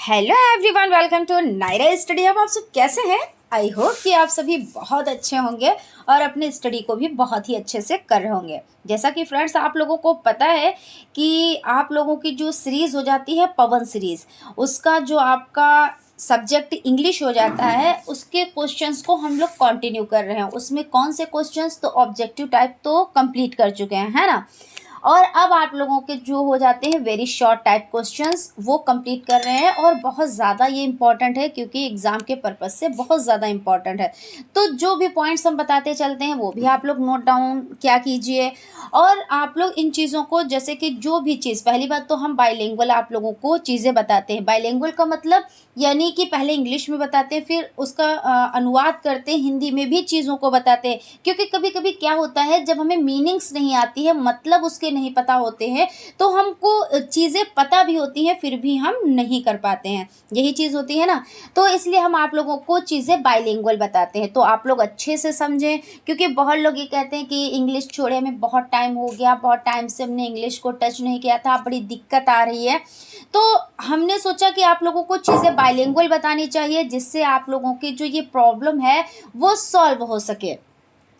Hello everyone, welcome to Naira study hub. आप सब कैसे हैं? आई होप कि आप सभी बहुत अच्छे होंगे और अपनी स्टडी को भी बहुत ही अच्छे से कर रहे होंगे। जैसा कि फ्रेंड्स आप लोगों को पता है कि आप लोगों की जो सीरीज़ हो जाती है पवन सीरीज़, उसका जो आपका सब्जेक्ट इंग्लिश हो जाता है, उसके क्वेश्चंस को हम लोग कंटिन्यू कर रहे हैं। उसमें कौन से क्वेश्चंस, तो ऑब्जेक्टिव टाइप तो कंप्लीट कर चुके हैं, है ना। और अब आप लोगों के जो हो जाते हैं वेरी शॉर्ट टाइप क्वेश्चंस, वो कंप्लीट कर रहे हैं। और बहुत ज़्यादा ये इंपॉर्टेंट है क्योंकि एग्ज़ाम के पर्पज़ से बहुत ज़्यादा इंपॉर्टेंट है। तो जो भी पॉइंट्स हम बताते चलते हैं वो भी आप लोग नोट डाउन क्या कीजिए। और आप लोग इन चीज़ों को, जैसे कि जो भी चीज़, पहली बात तो हम बाइलिंगुअल आप लोगों को चीज़ें बताते हैं। बाइलिंगुअल का मतलब यानी कि पहले इंग्लिश में बताते हैं, फिर उसका अनुवाद करते हैं, हिंदी में भी चीज़ों को बताते हैं। क्योंकि कभी कभी क्या होता है, जब हमें मीनिंग्स नहीं आती है, मतलब उसके नहीं पता होते हैं, तो हमको चीज़ें पता भी होती हैं फिर भी हम नहीं कर पाते हैं। यही चीज़ होती है ना। तो इसलिए हम आप लोगों को चीज़ें बाइलिंगुअल बताते हैं, तो आप लोग अच्छे से समझें। क्योंकि बहुत लोग ये कहते हैं कि इंग्लिश छोड़े, हमें बहुत टाइम हो गया, बहुत टाइम से हमने इंग्लिश को टच नहीं किया था, बड़ी दिक्कत आ रही है। तो हमने सोचा कि आप लोगों को चीज़ें बाइलिंगुअल बतानी चाहिए, जिससे आप लोगों की जो ये प्रॉब्लम है वो सॉल्व हो सके,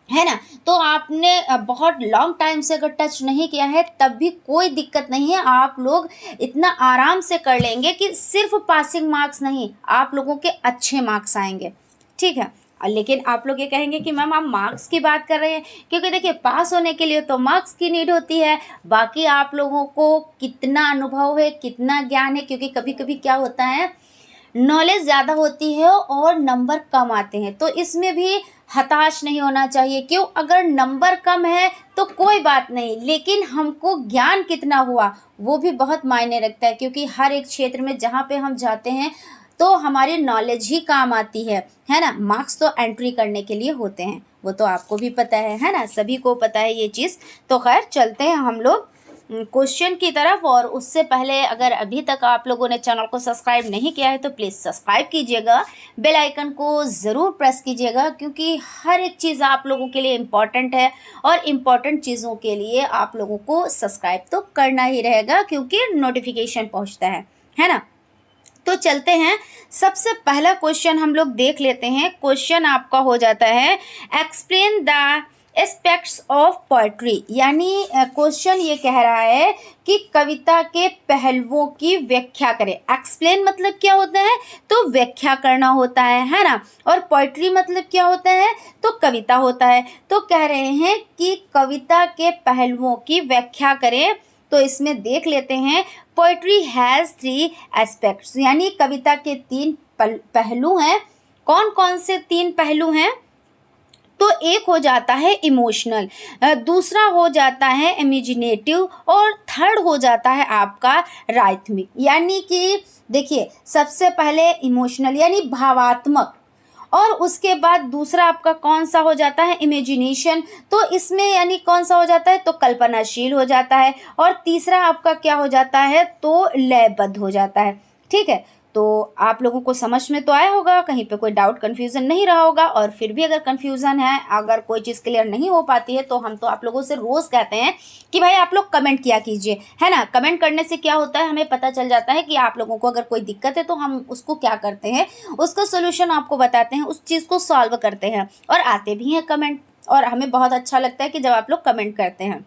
है ना। तो आपने बहुत लॉन्ग टाइम से अगर टच नहीं किया है तब भी कोई दिक्कत नहीं है, आप लोग इतना आराम से कर लेंगे कि सिर्फ पासिंग मार्क्स नहीं, आप लोगों के अच्छे मार्क्स आएंगे, ठीक है। लेकिन आप लोग ये कहेंगे कि मैम आप मार्क्स की बात कर रहे हैं, क्योंकि देखिए पास होने के लिए तो मार्क्स की नीड होती है। बाकी आप लोगों को कितना अनुभव है, कितना ज्ञान है, क्योंकि कभी कभी क्या होता है, नॉलेज ज़्यादा होती है और नंबर कम आते हैं, तो इसमें भी हताश नहीं होना चाहिए। क्यों? अगर नंबर कम है तो कोई बात नहीं, लेकिन हमको ज्ञान कितना हुआ वो भी बहुत मायने रखता है। क्योंकि हर एक क्षेत्र में जहाँ पे हम जाते हैं तो हमारी नॉलेज ही काम आती है ना। मार्क्स तो एंट्री करने के लिए होते हैं, वो तो आपको भी पता है ना, सभी को पता है ये चीज़। तो खैर चलते हैं हम लोग क्वेश्चन की तरफ। और उससे पहले अगर अभी तक आप लोगों ने चैनल को सब्सक्राइब नहीं किया है तो प्लीज़ सब्सक्राइब कीजिएगा, बेल आइकन को ज़रूर प्रेस कीजिएगा, क्योंकि हर एक चीज़ आप लोगों के लिए इम्पॉर्टेंट है। और इम्पॉर्टेंट चीज़ों के लिए आप लोगों को सब्सक्राइब तो करना ही रहेगा, क्योंकि नोटिफिकेशन पहुंचता है ना। तो चलते हैं, सबसे पहला क्वेश्चन हम लोग देख लेते हैं। क्वेश्चन आपका हो जाता है explain the aspects of poetry, यानी क्वेश्चन ये कह रहा है कि कविता के पहलुओं की व्याख्या करें। एक्सप्लेन मतलब क्या होता है, तो व्याख्या करना होता है ना। और पोएट्री मतलब क्या होता है, तो कविता होता है। तो कह रहे हैं कि कविता के पहलुओं की व्याख्या करें। तो इसमें देख लेते हैं, पोएट्री हैज़ 3 एस्पेक्ट्स, यानी कविता के 3 पहलू हैं। कौन कौन से 3 पहलू हैं, तो एक हो जाता है इमोशनल, दूसरा हो जाता है इमेजिनेटिव, और थर्ड हो जाता है आपका राइथमिक। यानी कि देखिए, सबसे पहले इमोशनल यानी भावात्मक, और उसके बाद दूसरा आपका कौन सा हो जाता है, इमेजिनेशन। तो इसमें यानी कौन सा हो जाता है, तो कल्पनाशील हो जाता है। और तीसरा आपका क्या हो जाता है, तो लयबद्ध हो जाता है, ठीक है। तो आप लोगों को समझ में तो आया होगा, कहीं पे कोई डाउट कन्फ्यूज़न नहीं रहा होगा। और फिर भी अगर कन्फ्यूज़न है, अगर कोई चीज़ क्लियर नहीं हो पाती है, तो हम तो आप लोगों से रोज़ कहते हैं कि भाई आप लोग कमेंट किया कीजिए, है ना। कमेंट करने से क्या होता है, हमें पता चल जाता है कि आप लोगों को अगर कोई दिक्कत है तो हम उसको क्या करते हैं, उसका सोल्यूशन आपको बताते हैं, उस चीज़ को सॉल्व करते हैं। और आते भी हैं कमेंट, और हमें बहुत अच्छा लगता है कि जब आप लोग कमेंट करते हैं।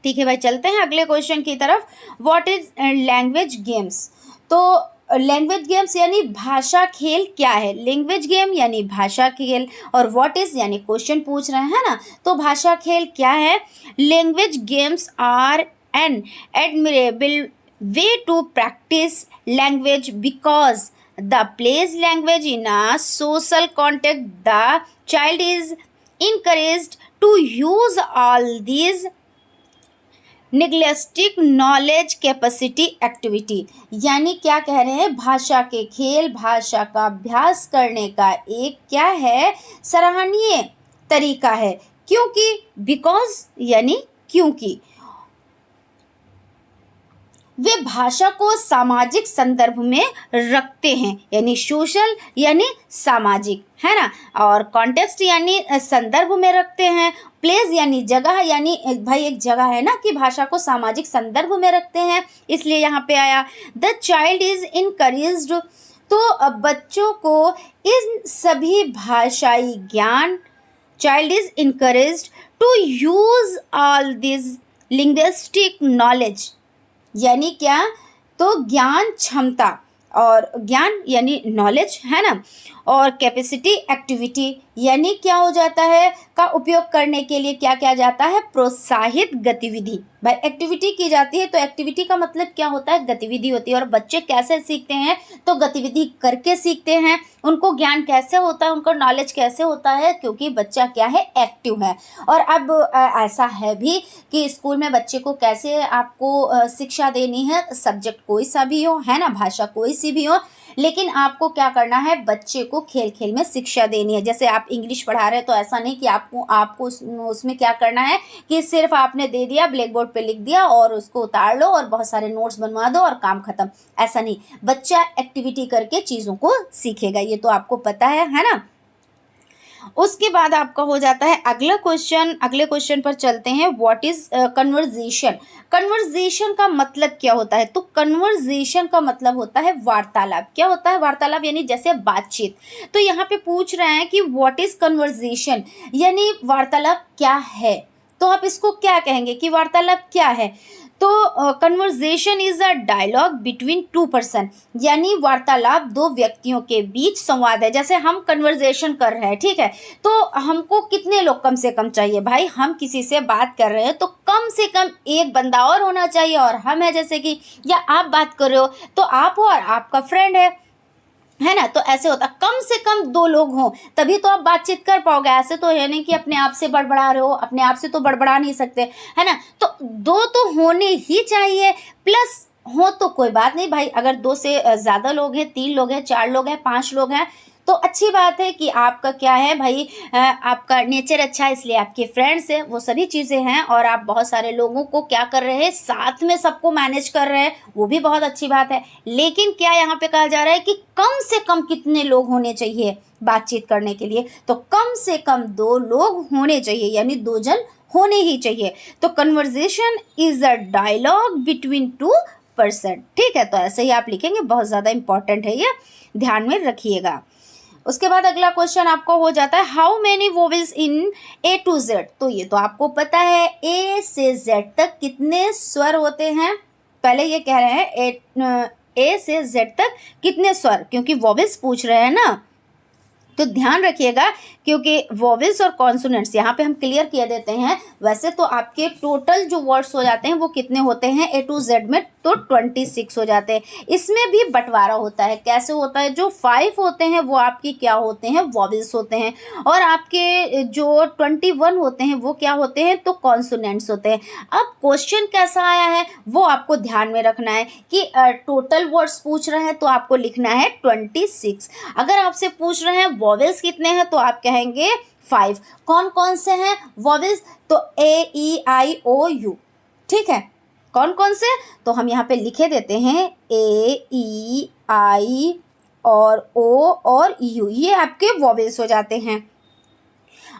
ठीक है भाई, चलते हैं अगले क्वेश्चन की तरफ। व्हाट इज लैंग्वेज गेम्स, तो लैंग्वेज गेम्स यानी भाषा खेल क्या है। लैंग्वेज गेम यानी भाषा खेल, और व्हाट इज यानी क्वेश्चन पूछ रहे हैं ना, तो भाषा खेल क्या है। Language games are an admirable way to practise language because the plays language in a social context. The child is encouraged to use all these निगलेस्टिक नॉलेज कैपेसिटी एक्टिविटी, यानी क्या कह रहे हैं, भाषा के खेल, भाषा का अभ्यास करने का एक क्या है, सराहनीय तरीका है। क्योंकि, बिकॉज यानी क्योंकि, वे भाषा को सामाजिक संदर्भ में रखते हैं, यानी सोशल यानी सामाजिक, है ना, और कॉन्टेक्स्ट यानी संदर्भ में रखते हैं, प्लेस यानी जगह, यानी भाई एक जगह है ना कि भाषा को सामाजिक संदर्भ में रखते हैं, इसलिए यहाँ पे आया। द चाइल्ड इज इनकरेज्ड, तो बच्चों को इन सभी भाषाई ज्ञान, child is encouraged to use all this linguistic knowledge, यानी क्या, तो ज्ञान क्षमता, और ज्ञान यानी नॉलेज, है ना, और कैपेसिटी एक्टिविटी यानी क्या हो जाता है, का उपयोग करने के लिए क्या किया जाता है, प्रोत्साहित गतिविधि। भाई एक्टिविटी की जाती है तो एक्टिविटी का मतलब क्या होता है, गतिविधि होती है। और बच्चे कैसे सीखते हैं, तो गतिविधि करके सीखते हैं। उनको ज्ञान कैसे होता है, उनको नॉलेज कैसे होता है, क्योंकि बच्चा क्या है, एक्टिव है। और अब ऐसा है भी कि स्कूल में बच्चे को कैसे आपको शिक्षा देनी है, सब्जेक्ट कोई सा भी हो, है ना, भाषा कोई सी भी हो, लेकिन आपको क्या करना है, बच्चे को खेल खेल में शिक्षा देनी है। जैसे आप इंग्लिश पढ़ा रहे हैं तो ऐसा नहीं कि आपको उसमें क्या करना है कि सिर्फ आपने दे दिया, ब्लैक बोर्ड पे लिख दिया और उसको उतार लो और बहुत सारे नोट्स बनवा दो और काम खत्म, ऐसा नहीं। बच्चा एक्टिविटी करके चीज़ों को सीखेगा, ये तो आपको पता है ना। उसके बाद आपका हो जाता है अगला क्वेश्चन। अगले क्वेश्चन पर चलते हैं। What is conversation. कन्वर्जेशन का मतलब क्या होता है, तो कन्वर्जेशन का मतलब होता है वार्तालाप। क्या होता है वार्तालाप, यानी जैसे बातचीत। तो यहाँ पे पूछ रहे हैं कि व्हाट इज कन्वर्जेशन, यानी वार्तालाप क्या है। तो आप इसको क्या कहेंगे कि वार्तालाप क्या है, तो conversation is a dialogue between two person, यानी वार्तालाप दो व्यक्तियों के बीच संवाद है। जैसे हम कन्वर्जेशन कर रहे हैं, ठीक है, तो हमको कितने लोग कम से कम चाहिए, भाई हम किसी से बात कर रहे हैं तो कम से कम एक बंदा और होना चाहिए, और हम है जैसे कि, या आप बात कर रहे हो तो आप हो और आपका फ्रेंड है ना, तो ऐसे होता कम से कम दो लोग हों तभी तो आप बातचीत कर पाओगे। ऐसे तो है नहीं कि अपने आप से बड़बड़ा रहे हो, अपने आप से तो बड़बड़ा नहीं सकते, है ना, तो दो तो होने ही चाहिए। प्लस हो तो कोई बात नहीं भाई, अगर दो से ज़्यादा लोग हैं, 3 लोग हैं, 4 लोग हैं, 5 लोग हैं, तो अच्छी बात है कि आपका क्या है भाई, आपका नेचर अच्छा है इसलिए आपके फ्रेंड्स है, वो सभी चीज़ें हैं, और आप बहुत सारे लोगों को क्या कर रहे हैं, साथ में सबको मैनेज कर रहे हैं, वो भी बहुत अच्छी बात है। लेकिन क्या यहाँ पे कहा जा रहा है कि कम से कम कितने लोग होने चाहिए बातचीत करने के लिए, तो कम से कम 2 लोग होने चाहिए, यानी 2 जन होने ही चाहिए। तो conversation is a dialogue between 2 person, ठीक है, तो ऐसे ही आप लिखेंगे, बहुत ज़्यादा इंपॉर्टेंट है ये, ध्यान में रखिएगा। उसके बाद अगला क्वेश्चन आपको हो जाता है how many vowels in A to Z. तो ये तो आपको पता है, ए से जेड तक कितने स्वर होते हैं। पहले ये कह रहे हैं ए से जेड तक कितने स्वर, क्योंकि वोवेल्स पूछ रहे हैं ना, तो ध्यान रखिएगा, क्योंकि वोवेल्स और कॉन्सोनेंट्स यहाँ पे हम क्लियर किए देते हैं। वैसे तो आपके टोटल जो वर्ड्स हो जाते हैं वो कितने होते हैं ए टू जेड में, तो 26 हो जाते हैं। इसमें भी बंटवारा होता है, कैसे होता है, जो 5 होते हैं वो आपकी क्या होते हैं, वोवेल्स होते हैं, और आपके जो 21 होते हैं वो क्या होते हैं, तो कॉन्सोनेंट्स होते हैं। अब क्वेश्चन कैसा आया है वो आपको ध्यान में रखना है कि टोटल वर्ड्स पूछ रहे हैं तो आपको लिखना है 26। अगर आपसे पूछ रहे हैं वोवेल्स कितने हैं तो आप कहेंगे 5। कौन कौन से हैं वोवेल्स, तो ए ई आई ओ यू, ठीक है, कौन कौन से, तो हम यहाँ पे लिखे देते हैं ए ई आई और ओ और यू, ये आपके वोवेल्स हो जाते हैं।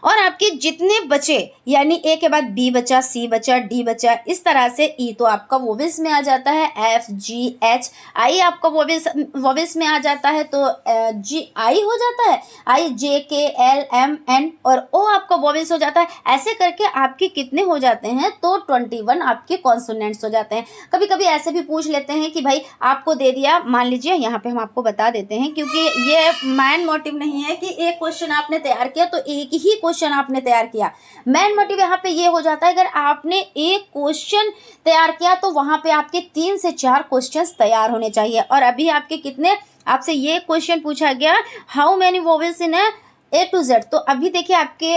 और आपके जितने बचे, यानी ए के बाद बी बचा, सी बचा, डी बचा, इस तरह से ई तो आपका वोवेल्स में आ जाता है, एफ जी एच आई आपका वोवेल्स में आ जाता है, तो जी आई हो जाता है, आई जे के एल एम एन, और ओ आपका वोवेल्स हो जाता है। ऐसे करके आपके कितने हो जाते हैं, तो 21 आपके कॉन्सोनेंट्स हो जाते हैं। कभी कभी ऐसे भी पूछ लेते हैं कि भाई आपको दे दिया, मान लीजिए यहाँ पे हम आपको बता देते हैं, क्योंकि ये मैन मोटिव नहीं है कि एक क्वेश्चन आपने तैयार किया तो एक ही क्वेश्चन आपने तैयार किया। मैन मोटिव यहाँ पे ये हो जाता है, अगर आपने एक क्वेश्चन तैयार किया तो वहां पे आपके 3 से 4 क्वेश्चंस तैयार होने चाहिए। और अभी आपके कितने, आपसे ये क्वेश्चन पूछा गया how many vowels in A to Z, तो अभी देखिए आपके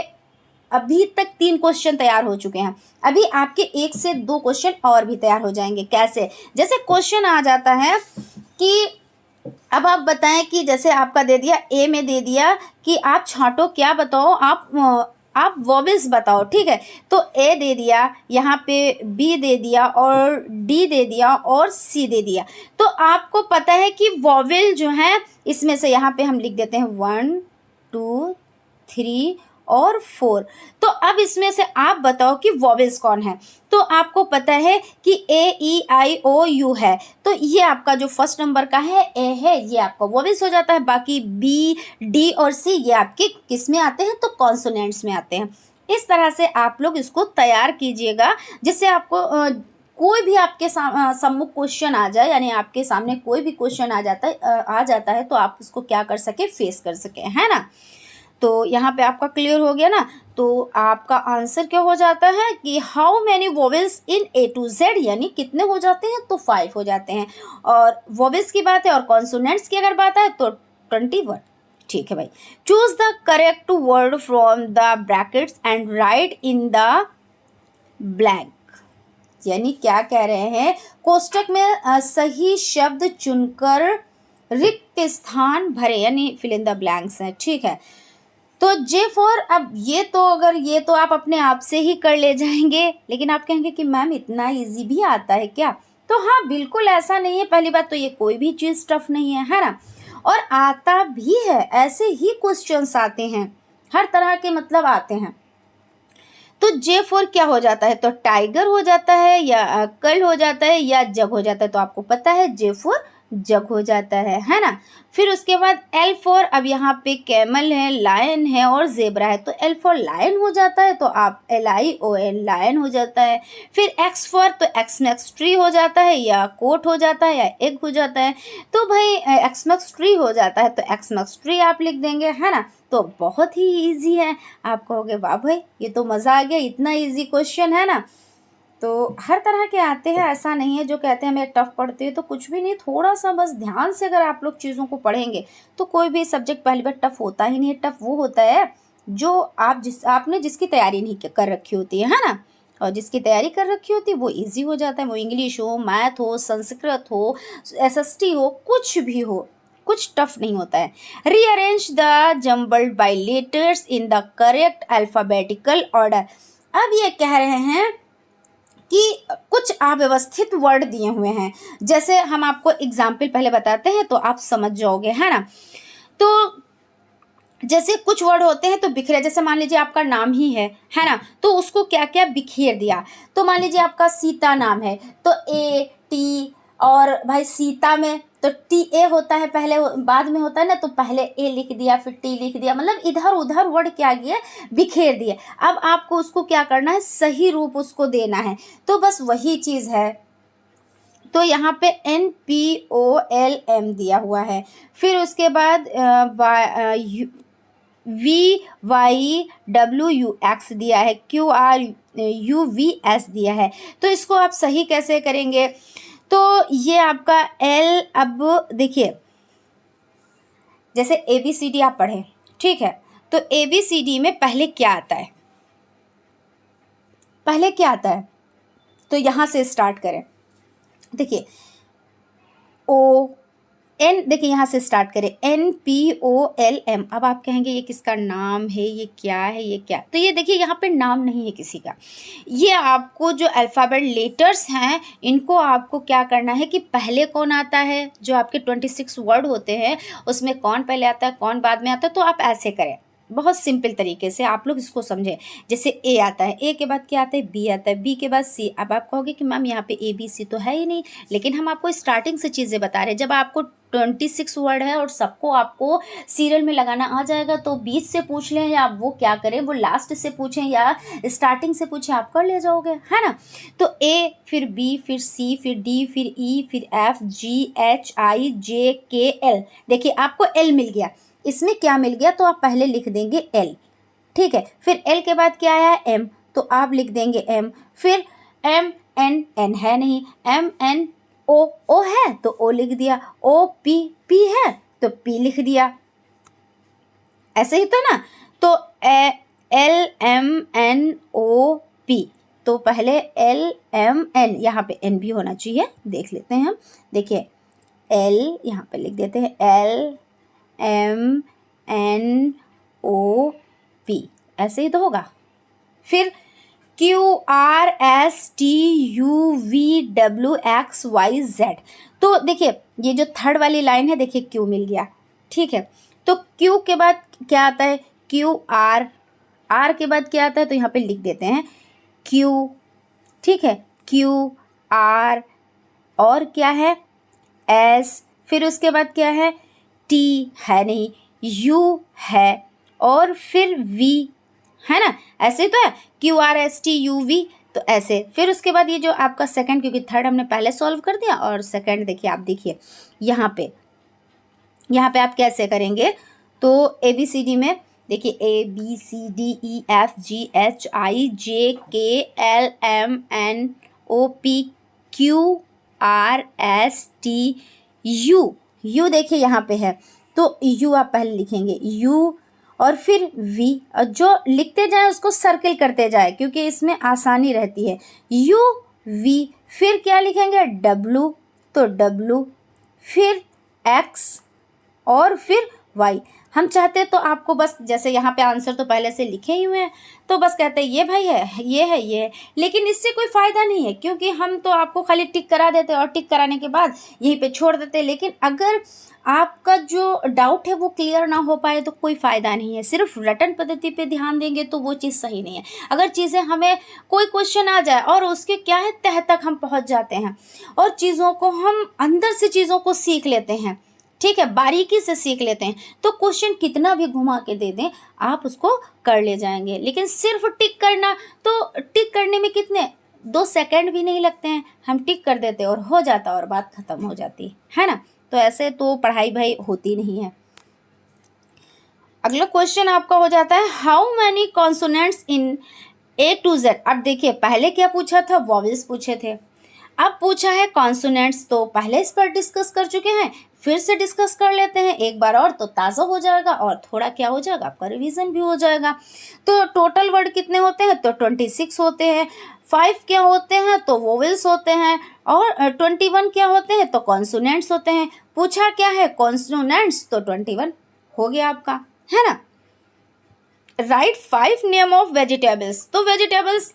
अभी तक 3 क्वेश्चन तैयार हो चुके हैं, अभी आपके 1 से 2 क्वेश्चन और भी तैयार हो जाएंगे। कैसे, जैसे क्वेश्चन आ जाता है कि अब आप बताएं कि जैसे आपका दे दिया, ए में दे दिया कि आप छांटो, क्या बताओ आप आप वॉवेल्स बताओ, ठीक है। तो ए दे दिया, यहाँ पे बी दे दिया और डी दे दिया और सी दे दिया। तो आपको पता है कि वॉवेल जो है इसमें से यहाँ पे हम लिख देते हैं 1 2 3 और 4। तो अब इसमें से आप बताओ कि वॉवेल्स कौन है। तो आपको पता है कि A E I O U है, तो ये आपका जो फर्स्ट नंबर का है ए है, ये आपका वॉवेल्स हो जाता है। बाकी बी डी और सी ये आपके किस में आते हैं, तो कॉन्सोनेंट्स में आते हैं। इस तरह से आप लोग इसको तैयार कीजिएगा, जिससे आपको कोई भी आपके सम्मुख क्वेश्चन आ जाए, यानी आपके सामने कोई भी क्वेश्चन आ जाता है तो आप उसको क्या कर सके, फेस कर सके, है ना। तो यहाँ पे आपका क्लियर हो गया ना। तो आपका आंसर क्या हो जाता है कि how many vowels in A to Z, यानी कितने हो जाते हैं, तो 5 हो जाते हैं। और वोवेल्स की बात है और कॉन्सोनेंट्स की अगर बात है तो 21। ठीक है भाई। Choose the correct word from the brackets and right in the blank. यानी क्या कह रहे हैं, कोष्टक में सही शब्द चुनकर रिक्त स्थान भरे, यानी फिल इन द ब्लैंक्स है। ठीक है। तो J4, अब ये तो आप अपने आप से ही कर ले जाएंगे, लेकिन आप कहेंगे कि मैम इतना इजी भी आता है क्या। तो हाँ, बिल्कुल ऐसा नहीं है। पहली बात तो ये कोई भी चीज़ टफ नहीं है ना। और आता भी है, ऐसे ही क्वेश्चंस आते हैं, हर तरह के मतलब आते हैं। तो J4 क्या हो जाता है, तो टाइगर हो जाता है या कल हो जाता है या जग हो जाता है। तो आपको पता है J4 जग हो जाता है ना। फिर उसके बाद L4, अब यहाँ पे कैमल है, लायन है और जेब्रा है, तो L4 लायन हो जाता है, तो आप LION लायन हो जाता है। फिर X4, तो एक्समैक्स ट्री हो जाता है या कोट हो जाता है या एग हो जाता है। तो भाई एक्समैक्स ट्री हो जाता है, तो एक्समैक्स ट्री आप लिख देंगे, है ना। तो बहुत ही इजी है। आप कहोगे वाह भाई ये तो मज़ा आ गया, इतना इजी क्वेश्चन है ना। तो हर तरह के आते हैं, ऐसा नहीं है जो कहते हैं मैं टफ पढ़ती हूँ, तो कुछ भी नहीं। थोड़ा सा बस ध्यान से अगर आप लोग चीज़ों को पढ़ेंगे तो कोई भी सब्जेक्ट पहली बार टफ होता ही नहीं है। टफ वो होता है जो आपने जिसकी तैयारी नहीं कर रखी होती है ना। और जिसकी तैयारी कर रखी होती है वो इजी हो जाता है। वो इंग्लिश हो, मैथ हो, संस्कृत हो, SST हो, कुछ भी हो, कुछ टफ नहीं होता है। Rearrange the jumbled by letters in the correct alphabetical order. अब ये कह रहे हैं कि कुछ अव्यवस्थित वर्ड दिए हुए हैं। जैसे हम आपको एग्जाम्पल पहले बताते हैं तो आप समझ जाओगे, है ना। तो जैसे कुछ वर्ड होते हैं तो बिखरे, जैसे मान लीजिए आपका नाम ही है ना, तो उसको क्या क्या बिखेर दिया। तो मान लीजिए आपका सीता नाम है, तो AT, और भाई सीता में तो TA होता है, पहले बाद में होता है ना, तो पहले A लिख दिया फिर T लिख दिया, मतलब इधर उधर वर्ड क्या किए, बिखेर दिए। अब आपको उसको क्या करना है, सही रूप उसको देना है। तो बस वही चीज़ है। तो यहाँ पे NPOLM दिया हुआ है। फिर उसके बाद VYWUX दिया है, QRUVS दिया है। तो इसको आप सही कैसे करेंगे, तो ये आपका L, अब देखिए जैसे ABCD आप पढ़ें, ठीक है। तो ABCD में पहले क्या आता है, तो यहाँ से स्टार्ट करें। देखिए देखिए यहाँ से स्टार्ट करें, NPOLM। अब आप कहेंगे ये किसका नाम है, ये क्या है, ये क्या। तो ये देखिए यहाँ पे नाम नहीं है किसी का। ये आपको जो अल्फ़ाबेट लेटर्स हैं इनको आपको क्या करना है कि पहले कौन आता है, जो आपके 26 वर्ड होते हैं उसमें कौन पहले आता है कौन बाद में आता है। तो आप ऐसे करें, बहुत सिंपल तरीके से आप लोग इसको समझें। जैसे A आता है, A के बाद क्या आता है, B आता है, B के बाद C। अब आप कहोगे कि मैम यहाँ पे ABC तो है ही नहीं, लेकिन हम आपको स्टार्टिंग से चीज़ें बता रहे हैं। जब आपको 26 वर्ड है और सबको आपको सीरियल में लगाना आ जाएगा, तो बीच से पूछ लें या वो क्या करें, वो लास्ट से पूछें या स्टार्टिंग से पूछें, आप कर ले जाओगे, है ना। तो A, फिर B, फिर C, फिर D, फिर E, फिर F, G, H, I, J, K, L। देखिए आपको L मिल गया, इसमें क्या मिल गया, तो आप पहले लिख देंगे L, ठीक है। फिर L के बाद क्या आया, M, तो आप लिख देंगे M। फिर M N, N है नहीं, M N O, O है तो O लिख दिया, O P, P है तो P लिख दिया, ऐसे ही तो ना। तो L M N O P, तो पहले L M N, यहाँ पे N भी होना चाहिए, देख लेते हैं हम। देखिए L यहाँ पे लिख देते हैं, L M N O P, ऐसे ही तो होगा। फिर QRSTUVWXYZ, तो देखिए ये जो थर्ड वाली लाइन है, देखिए Q मिल गया, ठीक है। तो Q के बाद क्या आता है, QR, R के बाद क्या आता है, तो यहाँ पे लिख देते हैं Q, ठीक है, QR, और क्या है S, फिर उसके बाद क्या है T है नहीं, U है, और फिर V है ना, ऐसे तो है QRSTUV, तो ऐसे। फिर उसके बाद ये जो आपका सेकंड, क्योंकि थर्ड हमने पहले सॉल्व कर दिया, और सेकंड देखिए आप देखिए यहाँ पे आप कैसे करेंगे, तो ABCD में देखिए ABCDEFGHIJKLMNOPQRSTU, U देखिए यहाँ पे है, तो U आप पहले लिखेंगे U, और फिर V, और जो लिखते जाए उसको सर्किल करते जाए क्योंकि इसमें आसानी रहती है। U V, फिर क्या लिखेंगे W, तो W, फिर X, और फिर Y। हम चाहते तो आपको बस जैसे यहाँ पे आंसर तो पहले से लिखे ही हुए हैं, तो बस कहते हैं ये भाई है, ये है, ये है, लेकिन इससे कोई फ़ायदा नहीं है क्योंकि हम तो आपको खाली टिक करा देते और टिक कराने के बाद यहीं पे छोड़ देते। लेकिन अगर आपका जो डाउट है वो क्लियर ना हो पाए तो कोई फ़ायदा नहीं है। सिर्फ रटन पद्धति पे ध्यान देंगे तो वो चीज़ सही नहीं है। अगर चीज़ें हमें कोई क्वेश्चन आ जाए और उसके क्या है तह तक हम पहुँच जाते हैं और चीज़ों को हम अंदर से चीज़ों को सीख लेते हैं, ठीक है, बारीकी से सीख लेते हैं, तो क्वेश्चन कितना भी घुमा के दे दें आप उसको कर ले जाएंगे। लेकिन सिर्फ टिक करना, तो टिक करने में कितने 2 सेकंड भी नहीं लगते हैं, हम टिक कर देते और हो जाता और बात खत्म हो जाती है ना। तो ऐसे तो पढ़ाई भाई होती नहीं है। अगला क्वेश्चन आपका हो जाता है how many consonants in A to Z। अब देखिए पहले क्या पूछा था, वॉवेल्स पूछे थे, अब पूछा है कॉन्सोनेंट्स, तो पहले इस पर डिस्कस कर चुके हैं, फिर से डिस्कस कर लेते हैं एक बार और, तो ताज़ा हो जाएगा और थोड़ा क्या हो जाएगा, आपका रिवीजन भी हो जाएगा। तो टोटल वर्ड कितने होते हैं, तो 26 होते हैं। 5 क्या होते हैं, तो वोवेल्स होते हैं, और 21 क्या होते हैं, तो कॉन्सोनेंट्स होते हैं। पूछा क्या है, कॉन्सोनेंट्स, तो 21 हो गया आपका, है ना। राइट 5 नेम ऑफ वेजिटेबल्स, तो वेजिटेबल्स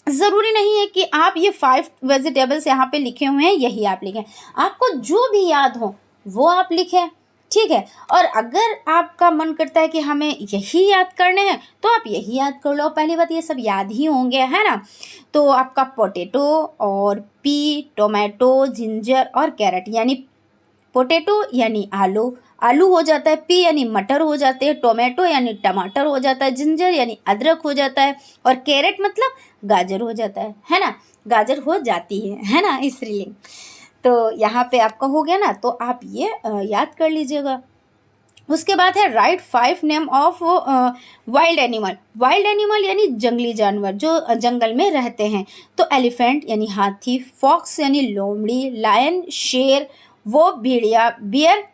ज़रूरी नहीं है कि आप ये 5 वेजिटेबल्स यहाँ पे लिखे हुए हैं यही आप लिखें, आपको जो भी याद हो वो आप लिखें, ठीक है। और अगर आपका मन करता है कि हमें यही याद करने हैं तो आप यही याद कर लो। पहली बात ये सब याद ही होंगे, है ना। तो आपका पोटैटो और पी, टोमेटो, जिंजर और कैरेट, यानी पोटैटो यानी आलू, आलू हो जाता है, पी यानी मटर हो जाते हैं, टोमेटो यानी टमाटर हो जाता है, जिंजर यानी अदरक हो जाता है, और कैरेट मतलब गाजर हो जाता है ना, गाजर हो जाती है ना, स्त्रीलिंग। तो यहाँ पे आपका हो गया ना, तो आप ये याद कर लीजिएगा। उसके बाद है right 5 name of wild animal. Wild animal यानी जंगली जानवर जो जंगल में रहते हैं, तो एलिफेंट यानी हाथी, फॉक्स यानी लोमड़ी, लायन शेर, वो भेड़िया बियर,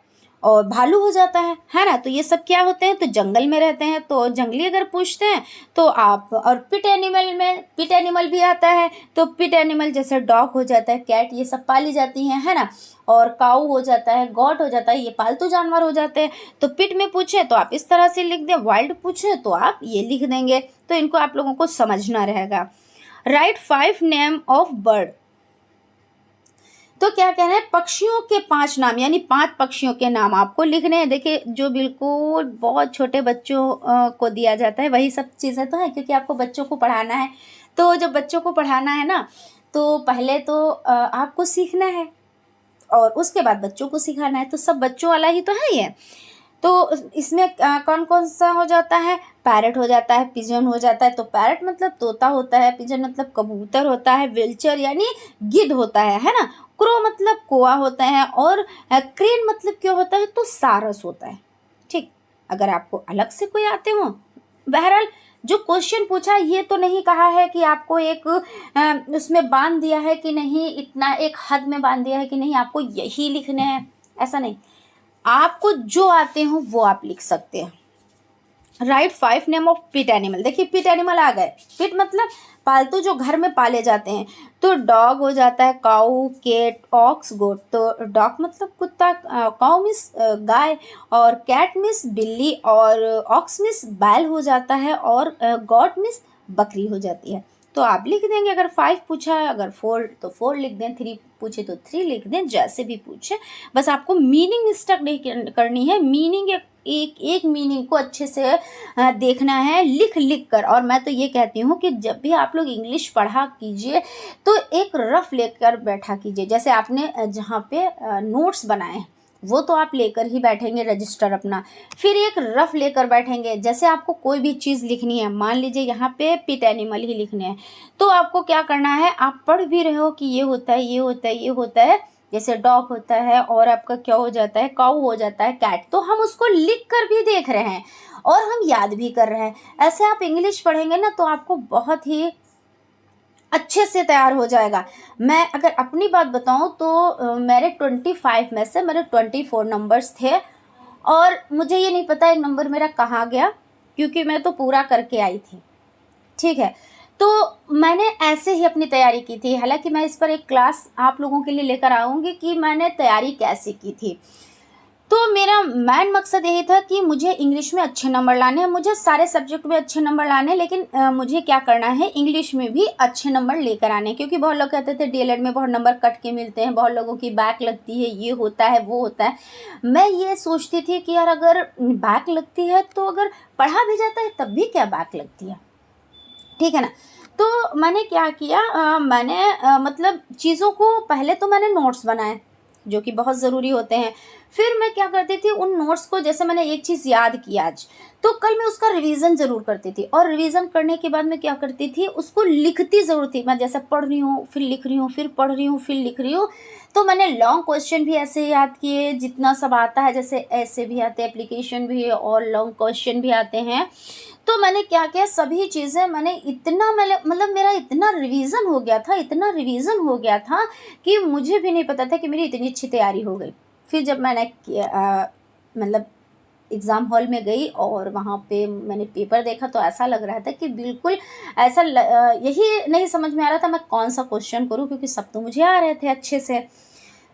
और भालू हो जाता है ना। तो ये सब क्या होते हैं, तो जंगल में रहते हैं, तो जंगली अगर पूछते हैं तो आप, और पिट एनिमल में पिट एनिमल भी आता है, तो पिट एनिमल जैसे डॉग हो जाता है, कैट, ये सब पाली जाती हैं, है ना। और काऊ हो जाता है, गॉट हो जाता है, ये पालतू जानवर हो जाते हैं। तो पिट में पूछे तो आप इस तरह से लिख दें, वाइल्ड पूछे तो आप ये लिख देंगे। तो इनको आप लोगों को समझना रहेगा। राइट 5 नेम ऑफ बर्ड, तो क्या कहना है, पक्षियों के 5 नाम, यानी 5 पक्षियों के नाम आपको लिखने हैं। देखिए जो बिल्कुल बहुत छोटे बच्चों को दिया जाता है वही सब चीज़ें तो है, क्योंकि आपको बच्चों को पढ़ाना है। तो जब बच्चों को पढ़ाना है ना, तो पहले तो आपको सीखना है और उसके बाद बच्चों को सिखाना है, तो सब बच्चों वाला ही तो है ये। तो इसमें कौन कौन सा हो जाता है, पैरट हो जाता है, पिजन हो जाता है। तो पैरट मतलब तोता होता है, पिजन मतलब कबूतर होता है, विल्चर यानी गिद्ध होता है ना, क्रो मतलब कोआ होता है, और क्रेन मतलब क्या होता है, तो सारस होता है। ठीक, अगर आपको अलग से कोई आते हो, बहरहाल जो क्वेश्चन पूछा ये तो नहीं कहा है कि आपको एक उसमें बांध दिया है कि नहीं, इतना एक हद में बांध दिया है कि नहीं आपको यही लिखने हैं, ऐसा नहीं, आपको जो आते हो वो आप लिख सकते हैं। Write 5 name of pet animal, देखिए पिट एनिमल आ गए। पिट मतलब पालतू जो घर में पाले जाते हैं, तो डॉग हो जाता है काऊ, केट, ऑक्स, गोट। तो डॉग मतलब कुत्ता, काऊ मीन्स गाय, और कैट मीन्स बिल्ली, और ऑक्स मीन्स बैल हो जाता है, और गॉट मीन्स बकरी हो जाती है। तो आप लिख देंगे, अगर 5 पूछा है, अगर 4 तो 4 लिख दें, 3 पूछे तो 3 लिख दें, जैसे भी पूछे। बस आपको मीनिंग मिस्टेक नहीं करनी है, मीनिंग एक एक मीनिंग को अच्छे से देखना है लिख लिख कर। और मैं तो ये कहती हूँ कि जब भी आप लोग इंग्लिश पढ़ा कीजिए तो एक रफ लेकर बैठा कीजिए। जैसे आपने जहाँ पे नोट्स बनाए हैं वो तो आप लेकर ही बैठेंगे रजिस्टर अपना, फिर एक रफ लेकर बैठेंगे। जैसे आपको कोई भी चीज़ लिखनी है, मान लीजिए यहाँ पे पिट एनिमल ही लिखने हैं, तो आपको क्या करना है, आप पढ़ भी रहे हो कि ये होता है, ये होता है, ये होता है, जैसे डॉग होता है, और आपका क्या हो जाता है, काऊ हो जाता है, कैट, तो हम उसको लिख कर भी देख रहे हैं और हम याद भी कर रहे हैं। ऐसे आप इंग्लिश पढ़ेंगे ना तो आपको बहुत ही अच्छे से तैयार हो जाएगा। मैं अगर अपनी बात बताऊं तो मेरे 25 में से मेरे 24 नंबर्स थे, और मुझे ये नहीं पता एक नंबर मेरा कहाँ गया, क्योंकि मैं तो पूरा करके आई थी। ठीक है, तो मैंने ऐसे ही अपनी तैयारी की थी। हालांकि मैं इस पर एक क्लास आप लोगों के लिए लेकर आऊँगी कि मैंने तैयारी कैसे की थी। तो मेरा मेन मकसद यही था कि मुझे इंग्लिश में अच्छे नंबर लाने हैं, मुझे सारे सब्जेक्ट में अच्छे नंबर लाने हैं, लेकिन मुझे क्या करना है, इंग्लिश में भी अच्छे नंबर लेकर आने हैं। क्योंकि बहुत लोग कहते थे डीएलएड में बहुत नंबर कट के मिलते हैं, बहुत लोगों की बैक लगती है, ये होता है, वो होता है। मैं ये सोचती थी कि यार अगर बैक लगती है तो अगर पढ़ा भी जाता है तब भी क्या बैक लगती है, ठीक है ना। तो मैंने क्या किया, मैंने मतलब चीज़ों को पहले तो मैंने नोट्स बनाए जो कि बहुत ज़रूरी होते हैं। फिर मैं क्या करती थी, उन नोट्स को, जैसे मैंने एक चीज़ याद की आज, तो कल मैं उसका रिवीजन ज़रूर करती थी, और रिवीजन करने के बाद मैं क्या करती थी, उसको लिखती ज़रूर थी। मैं जैसे पढ़ रही हूँ फिर लिख रही हूँ, फिर पढ़ रही हूँ फिर लिख रही हूँ। तो मैंने लॉन्ग क्वेश्चन भी ऐसे याद किए, जितना सब आता है, जैसे ऐसे भी आते हैं, एप्लीकेशन भी, और लॉन्ग क्वेश्चन भी आते हैं। तो मैंने क्या किया, सभी चीज़ें मैंने इतना, मतलब मेरा इतना रिवीजन हो गया था, इतना रिवीजन हो गया था कि मुझे भी नहीं पता था कि मेरी इतनी अच्छी तैयारी हो गई। फिर जब मैंने मतलब एग्ज़ाम हॉल में गई और वहाँ पे मैंने पेपर देखा तो ऐसा लग रहा था कि बिल्कुल ऐसा यही नहीं समझ में आ रहा था मैं कौन सा क्वेश्चन करूँ, क्योंकि सब तो मुझे आ रहे थे अच्छे से।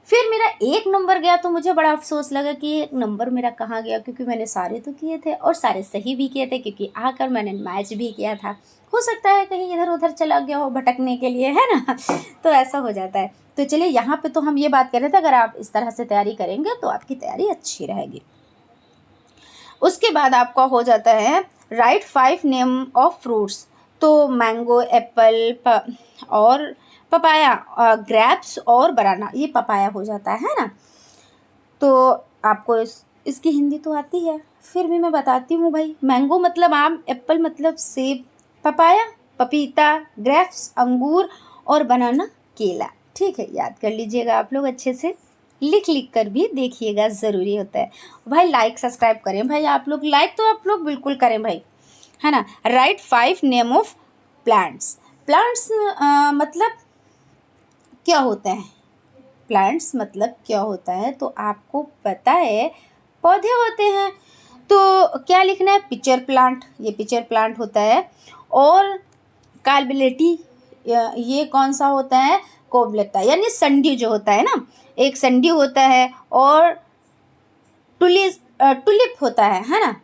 फिर मेरा 1 नंबर गया तो मुझे बड़ा अफसोस लगा कि 1 नंबर मेरा कहाँ गया, क्योंकि मैंने सारे तो किए थे और सारे सही भी किए थे, क्योंकि आकर मैंने मैच भी किया था। हो सकता है कहीं इधर उधर चला गया हो भटकने के लिए, है ना। तो ऐसा हो जाता है। तो चलिए, यहाँ पे तो हम ये बात कर रहे थे, अगर आप इस तरह से तैयारी करेंगे तो आपकी तैयारी अच्छी रहेगी। उसके बाद आपका हो जाता है राइट 5 नेम ऑफ फ्रूट्स। तो मैंगो, एप्पल और पपाया, ग्रेप्स और बनाना, ये पपाया हो जाता है ना। तो आपको इसकी हिंदी तो आती है, फिर भी मैं बताती हूँ भाई। मैंगो मतलब आम, एप्पल मतलब सेब, पपाया पपीता, ग्रेप्स अंगूर, और बनाना केला। ठीक है, याद कर लीजिएगा आप लोग अच्छे से, लिख लिख कर भी देखिएगा, ज़रूरी होता है भाई। लाइक सब्सक्राइब करें भाई आप लोग, लाइक तो आप लोग बिल्कुल करें भाई, है ना। Right 5 name of plants. Plants मतलब क्या होता है, प्लांट्स मतलब क्या होता है, तो आपको पता है पौधे होते हैं। तो क्या लिखना है, पिक्चर प्लांट, ये पिक्चर प्लांट होता है। और काल्बिलिटी, ये कौन सा होता है, कोबलेटा, यानी संडी जो होता है ना, एक संडी होता है। और टुलिप होता है ना,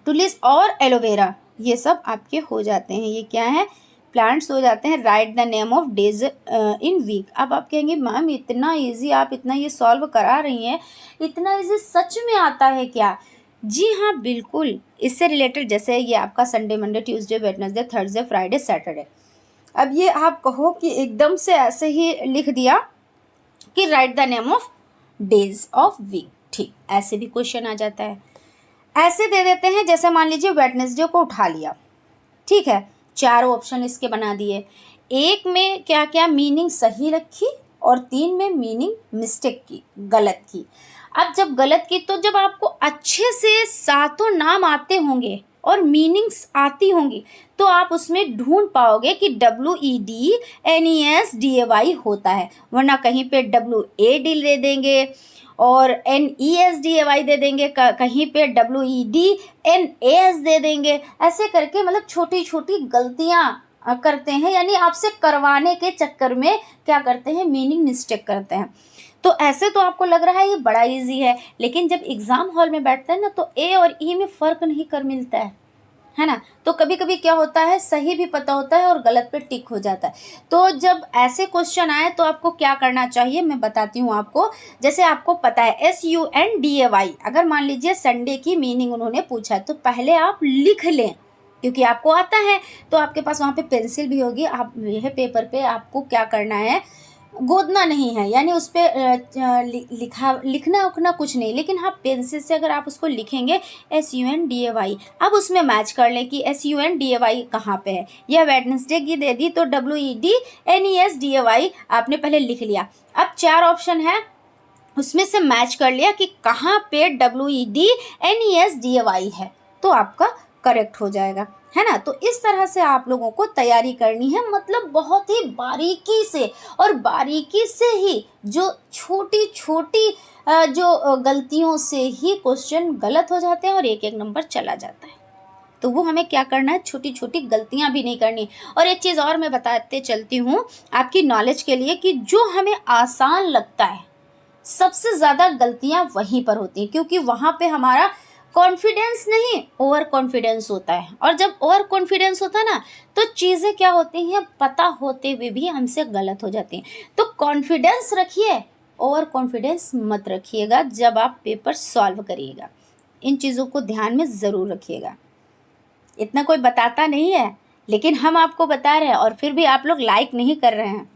टुलिस और एलोवेरा, ये सब आपके हो जाते हैं। ये क्या है, प्लांट्स हो जाते हैं। Write the name of days in week. अब आप कहेंगे मैम इतना इजी, आप इतना ये सॉल्व करा रही हैं, इतना इजी सच में आता है क्या? जी हाँ, बिल्कुल। इससे रिलेटेड, जैसे ये आपका Sunday, Monday, Tuesday, Wednesday, Thursday, Friday, Saturday. अब ये आप कहो कि एकदम से ऐसे ही लिख दिया कि write the name of days of week, ठीक, ऐसे भी क्वेश्चन आ जाता है। ऐसे दे देते हैं, जैसे मान लीजिए वेडनेसडे को उठा लिया, ठीक है, 4 ऑप्शन इसके बना दिए। एक में क्या क्या मीनिंग सही रखी और 3 में मीनिंग मिस्टेक की, गलत की। अब जब गलत की तो जब आपको अच्छे से सातों नाम आते होंगे और मीनिंग्स आती होंगी तो आप उसमें ढूंढ पाओगे कि WEDNESDAY होता है, वरना कहीं पे WAD दे देंगे और NESDAY दे देंगे, कहीं पे WEDNAS दे देंगे। ऐसे करके मतलब छोटी छोटी गलतियाँ करते हैं, यानी आपसे करवाने के चक्कर में क्या करते हैं, मीनिंग मिस्टेक करते हैं। तो ऐसे तो आपको लग रहा है ये बड़ा इजी है, लेकिन जब एग्ज़ाम हॉल में बैठते हैं ना तो ए और ई में फ़र्क नहीं कर मिलता है ना। तो कभी कभी क्या होता है, सही भी पता होता है और गलत पे टिक हो जाता है। तो जब ऐसे क्वेश्चन आए तो आपको क्या करना चाहिए, मैं बताती हूँ आपको। जैसे आपको पता है SUNDAY, अगर मान लीजिए संडे की मीनिंग उन्होंने पूछा है तो पहले आप लिख लें, क्योंकि आपको आता है तो आपके पास वहाँ पे पेंसिल भी होगी। आप यह पेपर पे आपको क्या करना है, गोदना नहीं है, यानी उस पर लिखना उखना कुछ नहीं, लेकिन हाँ पेंसिल से अगर आप उसको लिखेंगे SUNDAY, अब उसमें मैच कर लें कि SUNDAY कहाँ पे है। यह वेडनेसडे की दे दी तो WEDNESDAY आपने पहले लिख लिया। अब 4 ऑप्शन है, उसमें से मैच कर लिया कि कहाँ पे WEDNESDAY है, तो आपका करेक्ट हो जाएगा, है ना। तो इस तरह से आप लोगों को तैयारी करनी है, मतलब बहुत ही बारीकी से, और बारीकी से ही जो छोटी छोटी जो गलतियों से ही क्वेश्चन गलत हो जाते हैं और एक एक नंबर चला जाता है। तो वो हमें क्या करना है, छोटी छोटी गलतियां भी नहीं करनी। और एक चीज़ और मैं बताते चलती हूँ आपकी नॉलेज के लिए, कि जो हमें आसान लगता है सबसे ज़्यादा गलतियां वहीं पर होती हैं, क्योंकि वहाँ पे हमारा कॉन्फिडेंस नहीं, ओवर कॉन्फिडेंस होता है। और जब ओवर कॉन्फिडेंस होता है ना तो चीज़ें क्या होती हैं, पता होते हुए भी हमसे गलत हो जाती हैं। तो कॉन्फिडेंस रखिए, ओवर कॉन्फिडेंस मत रखिएगा जब आप पेपर सॉल्व करिएगा। इन चीज़ों को ध्यान में ज़रूर रखिएगा। इतना कोई बताता नहीं है, लेकिन हम आपको बता रहे हैं और फिर भी आप लोग लाइक नहीं कर रहे हैं,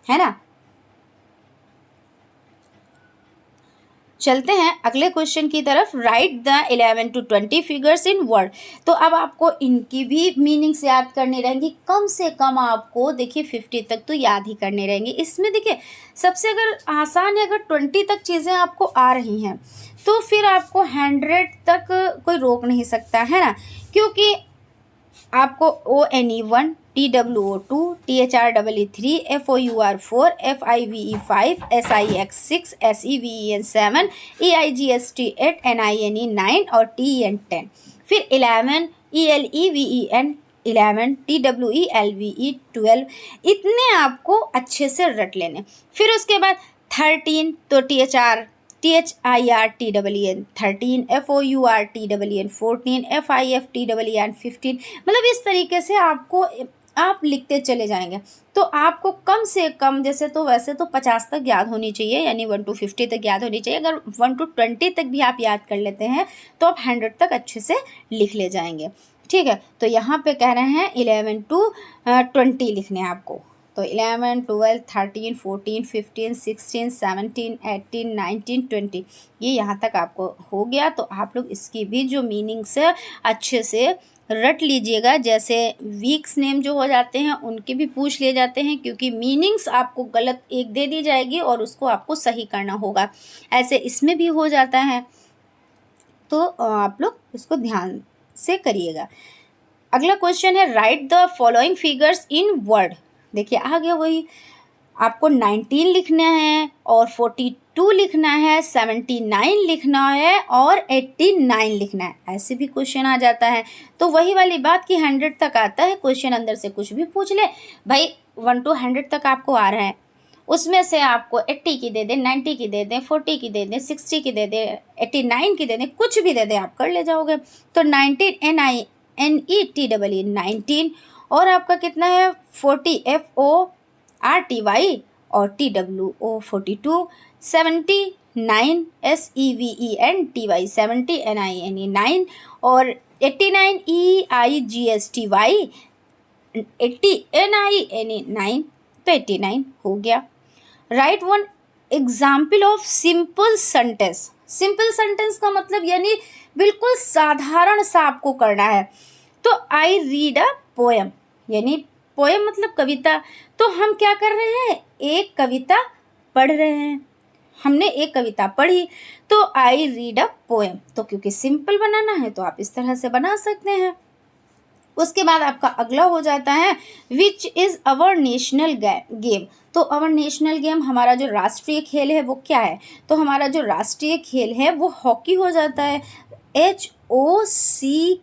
है ना। चलते हैं अगले क्वेश्चन की तरफ। Right the 11 to 20 figures in word. तो अब आपको इनकी भी मीनिंग्स याद करनी रहेंगी, कम से कम आपको देखिए 50 तक तो याद ही करनी रहेंगी। इसमें देखिए सबसे अगर आसान है, अगर 20 तक चीज़ें आपको आ रही हैं तो फिर आपको 100 तक कोई रोक नहीं सकता, है ना। क्योंकि आपको ONE1, TWO2, THREE3, FOUR4, FIVE5, SIX6, SEVEN7, EIGST8, NINE9 और TEN10। फिर 11, ELEVEN 11, TWELVE 12, इतने आपको अच्छे से रट लेने। फिर उसके बाद 13 तो THIRTEEN 13, FOURTEEN 14, FIFTEEN 15। मतलब इस तरीके से आपको आप लिखते चले जाएंगे। तो आपको कम से कम, जैसे तो वैसे तो 50 तक याद होनी चाहिए, यानी 1 to 50 तक याद होनी चाहिए। अगर 1 to 20 तक भी आप याद कर लेते हैं तो आप 100 तक अच्छे से लिख ले जाएंगे, ठीक है। तो यहाँ पे कह रहे हैं 11 to 20 लिखने हैं आपको। तो 11, 12, 13, 14, 15, 16, 17, 18, 19, 20, ये यहाँ तक आपको हो गया। तो आप लोग इसकी भी जो मीनिंग्स है अच्छे से रट लीजिएगा। जैसे वीक्स नेम जो हो जाते हैं उनके भी पूछ लिए जाते हैं, क्योंकि मीनिंग्स आपको गलत एक दे दी जाएगी और उसको आपको सही करना होगा। ऐसे इसमें भी हो जाता है, तो आप लोग इसको ध्यान से करिएगा। अगला क्वेश्चन है right the following figures in word. देखिए आ गया वही, आपको 19 लिखना है और 42 लिखना है, 79 लिखना है और 89 लिखना है। ऐसे भी क्वेश्चन आ जाता है। तो वही वाली बात कि 100 तक आता है क्वेश्चन, अंदर से कुछ भी पूछ ले भाई। 1 to 100 तक आपको आ रहा है, उसमें से आपको 80 की दे दें, 90 की दे दें, 40 की दे दें, 60 की दे दें, 89 की दे दें, कुछ भी दे दें, आप कर ले जाओगे। तो 19 NINETEE 19, और आपका कितना है 40 FORTY और TWO 42, 79 SEVENTY 70 NINE 9 और 89 EIGSTY 80 NINE 9, तो 89 हो गया। Right one example of simple sentence. Simple sentence का मतलब यानी बिल्कुल साधारण सा आपको करना है। तो आई रीड अ पोएम, यानी पोएम मतलब कविता। तो हम क्या कर रहे हैं, एक कविता पढ़ रहे हैं। हमने एक कविता पढ़ी तो आई रीड अ पोएम। तो क्योंकि सिंपल बनाना है तो आप इस तरह से बना सकते हैं। उसके बाद आपका अगला हो जाता है which is our national game. तो अवर नेशनल गेम, हमारा जो राष्ट्रीय खेल है वो क्या है। तो हमारा जो राष्ट्रीय खेल है वो हॉकी हो जाता है, HOCKEY,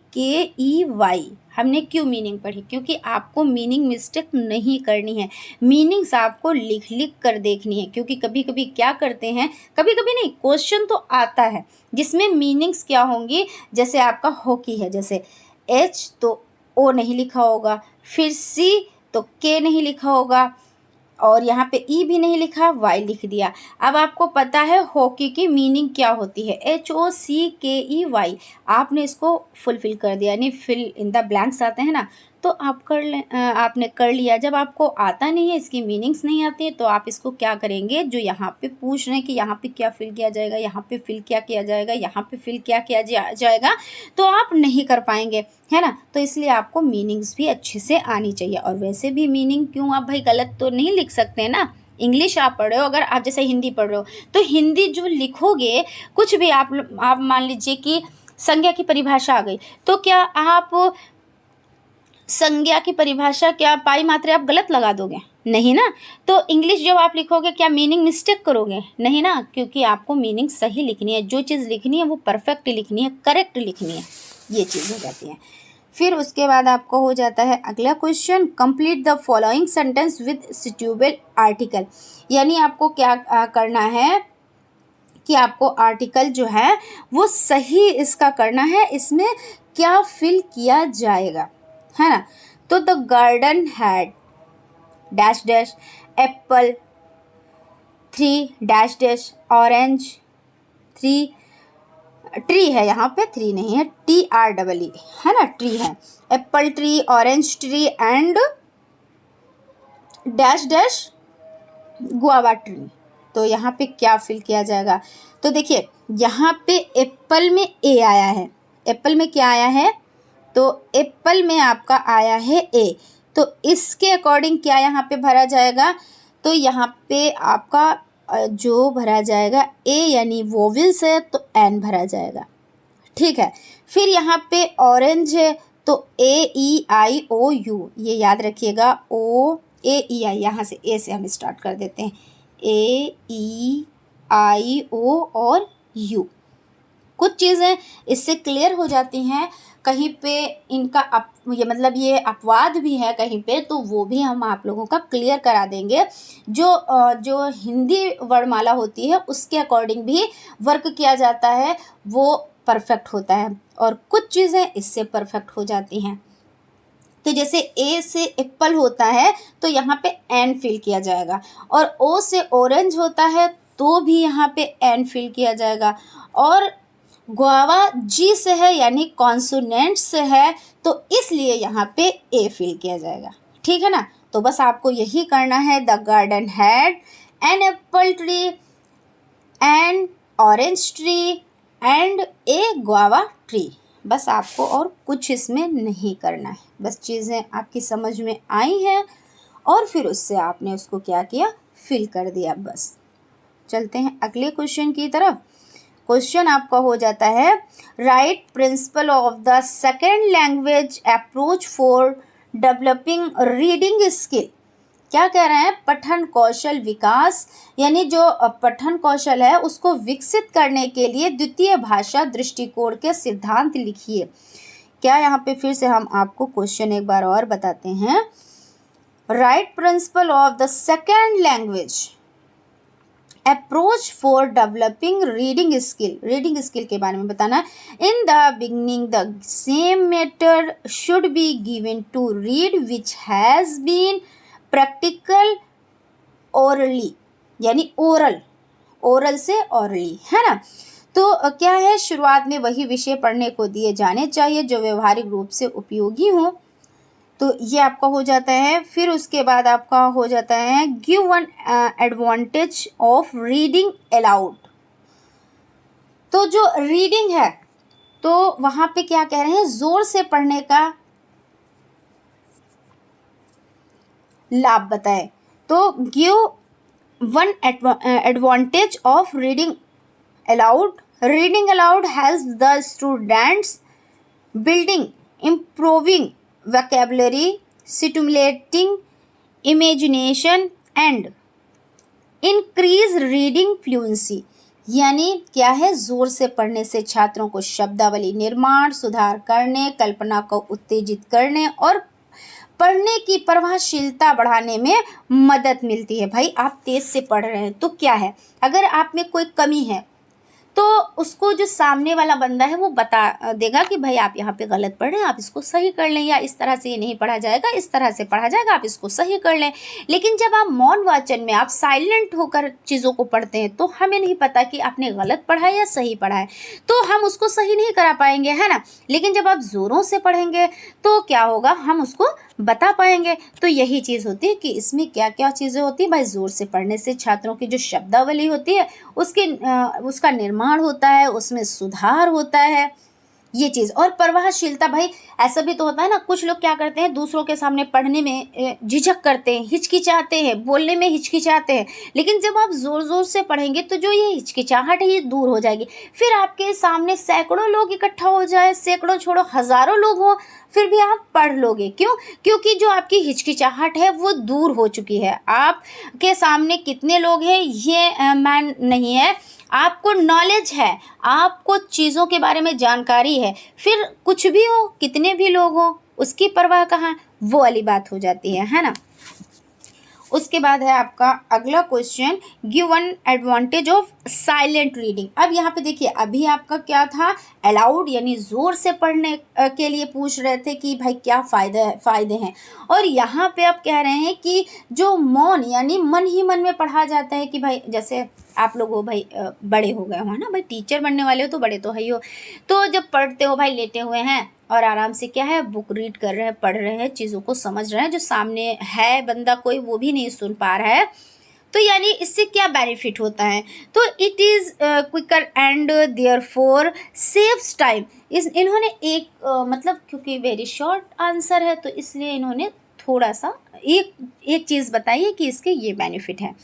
हमने क्यों मीनिंग पढ़ी? क्योंकि आपको मीनिंग मिस्टेक नहीं करनी है, मीनिंग्स आपको लिख लिख कर देखनी है। क्योंकि कभी कभी क्या करते हैं, कभी कभी नहीं, क्वेश्चन तो आता है जिसमें मीनिंग्स क्या होंगी। जैसे आपका हॉकी है, जैसे एच तो ओ नहीं लिखा होगा, फिर सी तो के नहीं लिखा होगा, और यहाँ पे ई भी नहीं लिखा, वाई लिख दिया। अब आपको पता है हॉकी की मीनिंग क्या होती है, HOCKEY। आपने इसको फुलफिल कर दिया, यानी फिल इन द ब्लैंक्स आते हैं ना, तो आप कर ले, आपने कर लिया। जब आपको आता नहीं है, इसकी मीनिंग्स नहीं आती है, तो आप इसको क्या करेंगे, जो यहाँ पे पूछ रहे हैं कि यहाँ पे क्या फिल किया जाएगा, यहाँ पे फिल क्या किया जाएगा, यहाँ पे फिल क्या किया जाएगा, तो आप नहीं कर पाएंगे, है ना। तो इसलिए आपको मीनिंग्स भी अच्छे से आनी चाहिए। और वैसे भी मीनिंग क्यों, आप भाई गलत तो नहीं लिख सकते हैं ना। इंग्लिश आप पढ़ रहे हो, अगर आप जैसे हिंदी पढ़ रहे हो तो हिंदी जो लिखोगे, कुछ भी आप मान लीजिए कि संज्ञा की परिभाषा आ गई, तो क्या आप संज्ञा की परिभाषा, क्या पाई मात्रा आप गलत लगा दोगे? नहीं ना। तो इंग्लिश जब आप लिखोगे, क्या मीनिंग मिस्टेक करोगे? नहीं ना, क्योंकि आपको मीनिंग सही लिखनी है, जो चीज़ लिखनी है वो परफेक्ट लिखनी है, करेक्ट लिखनी है, ये चीज़ हो जाती है। फिर उसके बाद आपको हो जाता है अगला question, complete the following sentence with suitable article. यानी आपको क्या करना है कि आपको आर्टिकल जो है वो सही इसका करना है, इसमें क्या फिल किया जाएगा, है ना। तो the garden had dash dash Apple 3 dash dash orange 3, tree है यहाँ पे, 3 नहीं है, TREE है ना, ट्री है, Apple tree, orange tree and dash dash guava tree. तो यहाँ पे क्या फिल किया जाएगा? तो देखिए यहाँ पे एप्पल में ए आया है, एप्पल में क्या आया है, तो एप्पल में आपका आया है ए, तो इसके अकॉर्डिंग क्या यहाँ पे भरा जाएगा? तो यहाँ पे आपका जो भरा जाएगा ए, यानी वोवेल्स है तो एन भरा जाएगा, ठीक है। फिर यहाँ पे ऑरेंज है तो AEIOU, ये याद रखिएगा, OAEI, यहाँ से ए से हम स्टार्ट कर देते हैं, AEIO और U। कुछ चीज़ें इससे क्लियर हो जाती हैं, कहीं पे इनका ये मतलब ये अपवाद भी है कहीं पे, तो वो भी हम आप लोगों का क्लियर करा देंगे। जो हिंदी वर्णमाला होती है उसके अकॉर्डिंग भी वर्क किया जाता है, वो परफेक्ट होता है, और कुछ चीज़ें इससे परफेक्ट हो जाती हैं। तो जैसे ए से एप्पल होता है तो यहाँ पे एन फिल किया जाएगा, और ओ से ऑरेंज होता है तो भी यहाँ पे एन फिल किया जाएगा, और गुआवा जी से है यानी कॉन्सोनेंट से है, तो इसलिए यहाँ पे ए फिल किया जाएगा, ठीक है ना। तो बस आपको यही करना है, the garden had an apple tree and orange tree and A guava tree. बस आपको और कुछ इसमें नहीं करना है, बस चीज़ें आपकी समझ में आई हैं और फिर उससे आपने उसको क्या किया, फिल कर दिया। बस चलते हैं अगले क्वेश्चन की तरफ। क्वेश्चन आपका हो जाता है, right principle of the second language approach for developing reading skill. क्या कह रहे हैं, पठन कौशल विकास, यानी जो पठन कौशल है उसको विकसित करने के लिए द्वितीय भाषा दृष्टिकोण के सिद्धांत लिखिए। क्या यहाँ पे फिर से हम आपको क्वेश्चन एक बार और बताते हैं, write principle of the second language approach for developing reading skill के बारे में बताना है। In the beginning the same matter should be given to read which has been practical orally, यानी ओरल से ओरली, है ना। तो क्या है, शुरुआत में वही विषय पढ़ने को दिए जाने चाहिए जो व्यवहारिक रूप से उपयोगी हो। तो ये आपका हो जाता है। फिर उसके बाद आपका हो जाता है, give one advantage of reading allowed. तो जो रीडिंग है तो वहाँ पे क्या कह रहे हैं, जोर से पढ़ने का लाभ बताएं। तो give one advantage of reading allowed. Reading allowed helps the students building improving vocabulary, stimulating imagination and increase reading fluency। यानी क्या है, जोर से पढ़ने से छात्रों को शब्दावली निर्माण, सुधार करने, कल्पना को उत्तेजित करने और पढ़ने की प्रभावशीलता बढ़ाने में मदद मिलती है। भाई आप तेज से पढ़ रहे हैं तो क्या है, अगर आप में कोई कमी है तो उसको जो सामने वाला बंदा है वो बता देगा कि भाई आप यहाँ पे गलत पढ़ रहे हैं, आप इसको सही कर लें, या इस तरह से ये नहीं पढ़ा जाएगा, इस तरह से पढ़ा जाएगा, आप इसको सही कर लें। लेकिन जब आप मौन वाचन में आप साइलेंट होकर चीज़ों को पढ़ते हैं तो हमें नहीं पता कि आपने गलत पढ़ा है या सही पढ़ा है, तो हम उसको सही नहीं करा पाएंगे, है ना। लेकिन जब आप ज़ोरों से पढ़ेंगे तो क्या होगा, हम उसको बता पाएंगे। तो यही चीज़ होती है कि इसमें क्या क्या चीज़ें होती है। भाई ज़ोर से पढ़ने से छात्रों की जो शब्दावली होती है उसका निर्माण होता है, उसमें सुधार होता है, ये चीज़। और प्रभावशीलता, भाई ऐसा भी तो होता है ना, कुछ लोग क्या करते हैं, दूसरों के सामने पढ़ने में झिझक करते हैं, हिचकिचाते हैं, बोलने में हिचकिचाते हैं। लेकिन जब आप ज़ोर ज़ोर से पढ़ेंगे तो जो ये हिचकिचाहट है ये दूर हो जाएगी। फिर आपके सामने सैकड़ों लोग इकट्ठा हो जाए, सैकड़ों छोड़ो हज़ारों लोग हों, फिर भी आप पढ़ लोगे। क्यों? क्योंकि जो आपकी हिचकिचाहट है वो दूर हो चुकी है। आपके सामने कितने लोग हैं ये मैन नहीं है, आपको नॉलेज है, आपको चीज़ों के बारे में जानकारी है। फिर कुछ भी हो, कितने भी लोग हो, उसकी परवाह कहाँ, वो वाली बात हो जाती है ना। उसके बाद है आपका अगला question, give one advantage of silent reading. अब यहाँ पे देखिए, अभी आपका क्या था, अलाउड यानी ज़ोर से पढ़ने के लिए पूछ रहे थे कि भाई क्या फ़ायदे हैं, और यहाँ पे आप कह रहे हैं कि जो मौन यानी मन ही मन में पढ़ा जाता है कि भाई जैसे आप लोग हो भाई बड़े हो गए हो ना, भाई टीचर बनने वाले हो तो बड़े तो है ही हो, तो जब पढ़ते हो भाई लेटे हुए हैं और आराम से क्या है बुक रीड कर रहे हैं, पढ़ रहे हैं, चीज़ों को समझ रहे हैं, जो सामने है बंदा कोई वो भी नहीं सुन पा रहा है, तो यानी इससे क्या बेनिफिट होता है, तो it is quicker and therefore saves time. इन्होंने एक मतलब क्योंकि वेरी शॉर्ट आंसर है तो इसलिए इन्होंने थोड़ा सा एक चीज़ बताई है कि इसके ये बेनिफिट है।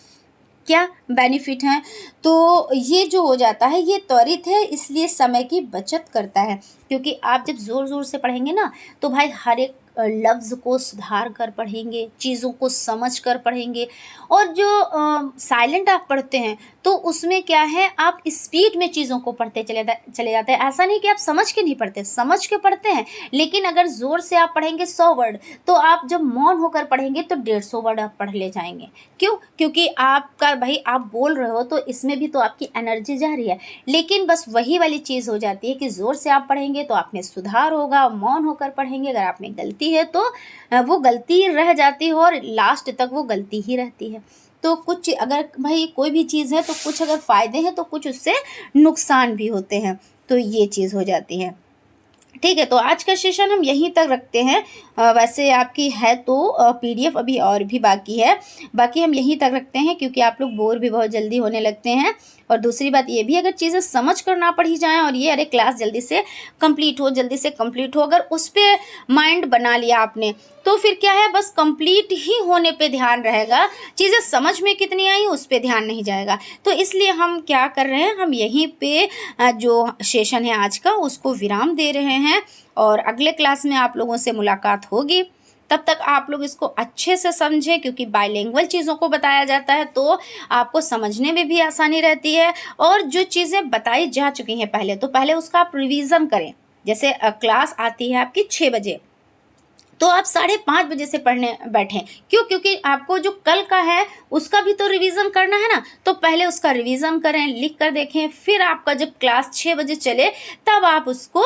क्या बेनिफिट हैं, तो ये जो हो जाता है ये त्वरित है, इसलिए समय की बचत करता है। क्योंकि आप जब ज़ोर ज़ोर से पढ़ेंगे ना तो भाई हर एक लफ्ज़ को सुधार कर पढ़ेंगे, चीज़ों को समझ कर पढ़ेंगे। और जो साइलेंट आप पढ़ते हैं तो उसमें क्या है, आप स्पीड में चीज़ों को पढ़ते चले जाते हैं। ऐसा नहीं कि आप समझ के नहीं पढ़ते, समझ के पढ़ते हैं, लेकिन अगर ज़ोर से आप पढ़ेंगे 100 वर्ड तो आप जब मौन होकर पढ़ेंगे तो 150 वर्ड आप पढ़ ले जाएंगे। क्यों? क्योंकि आपका भाई आप बोल रहे हो तो इसमें भी तो आपकी एनर्जी जा रही है। लेकिन बस वही वाली चीज़ हो जाती है कि ज़ोर से आप पढ़ेंगे तो आप में सुधार होगा, मौन होकर पढ़ेंगे अगर आप में गलती है तो वो गलती रह जाती है और लास्ट तक वो गलती ही रहती है। तो कुछ अगर भाई कोई भी चीज़ है तो कुछ अगर फ़ायदे हैं तो कुछ उससे नुकसान भी होते हैं, तो ये चीज़ हो जाती है। ठीक है, तो आज का सेशन हम यहीं तक रखते हैं। वैसे आपकी है तो पीडीएफ अभी और भी बाकी है, बाकी हम यहीं तक रखते हैं क्योंकि आप लोग बोर भी बहुत जल्दी होने लगते हैं। और दूसरी बात ये भी, अगर चीज़ें समझ कर ना पढ़ी जाएँ और ये अरे क्लास जल्दी से कंप्लीट हो, अगर उस पर माइंड बना लिया आपने तो फिर क्या है, बस कंप्लीट ही होने पे ध्यान रहेगा, चीज़ें समझ में कितनी आई उस पर ध्यान नहीं जाएगा। तो इसलिए हम क्या कर रहे हैं, हम यहीं पे जो सेशन है आज का उसको विराम दे रहे हैं और अगले क्लास में आप लोगों से मुलाकात होगी। तब तक आप लोग इसको अच्छे से समझें क्योंकि बाइलिंगुअल चीज़ों को बताया जाता है तो आपको समझने में भी आसानी रहती है। और जो चीज़ें बताई जा चुकी हैं पहले, तो पहले उसका आप रिवीजन करें। जैसे क्लास आती है आपकी 6 बजे तो आप 5:30 बजे से पढ़ने बैठें। क्यों? क्योंकि आपको जो कल का है उसका भी तो रिवीजन करना है ना, तो पहले उसका रिवीजन करें, लिख कर देखें, फिर आपका जब क्लास 6 बजे चले तब आप उसको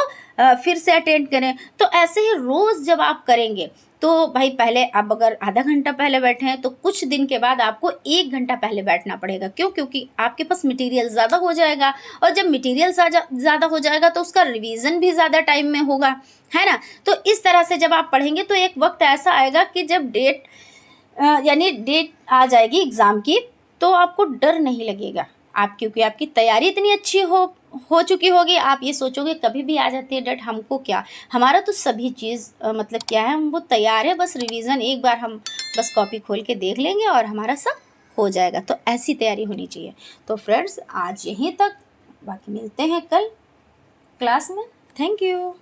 फिर से अटेंड करें। तो ऐसे ही रोज़ जब आप करेंगे तो भाई पहले आप अगर आधा घंटा पहले बैठे हैं तो कुछ दिन के बाद आपको 1 घंटा पहले बैठना पड़ेगा। क्यों? क्योंकि आपके पास मटेरियल ज़्यादा हो जाएगा और जब मटेरियल ज़्यादा हो जाएगा तो उसका रिवीजन भी ज़्यादा टाइम में होगा, है ना। तो इस तरह से जब आप पढ़ेंगे तो एक वक्त ऐसा आएगा कि जब डेट आ जाएगी एग्ज़ाम की तो आपको डर नहीं लगेगा, आप क्योंकि आपकी तैयारी इतनी अच्छी हो चुकी होगी। आप ये सोचोगे कभी भी आ जाती है डेट, हमको क्या, हमारा तो सभी चीज़ मतलब क्या है, हम वो तैयार है, बस रिवीजन एक बार हम बस कॉपी खोल के देख लेंगे और हमारा सब हो जाएगा। तो ऐसी तैयारी होनी चाहिए। तो फ्रेंड्स आज यहीं तक, बाकी मिलते हैं कल क्लास में। Thank you.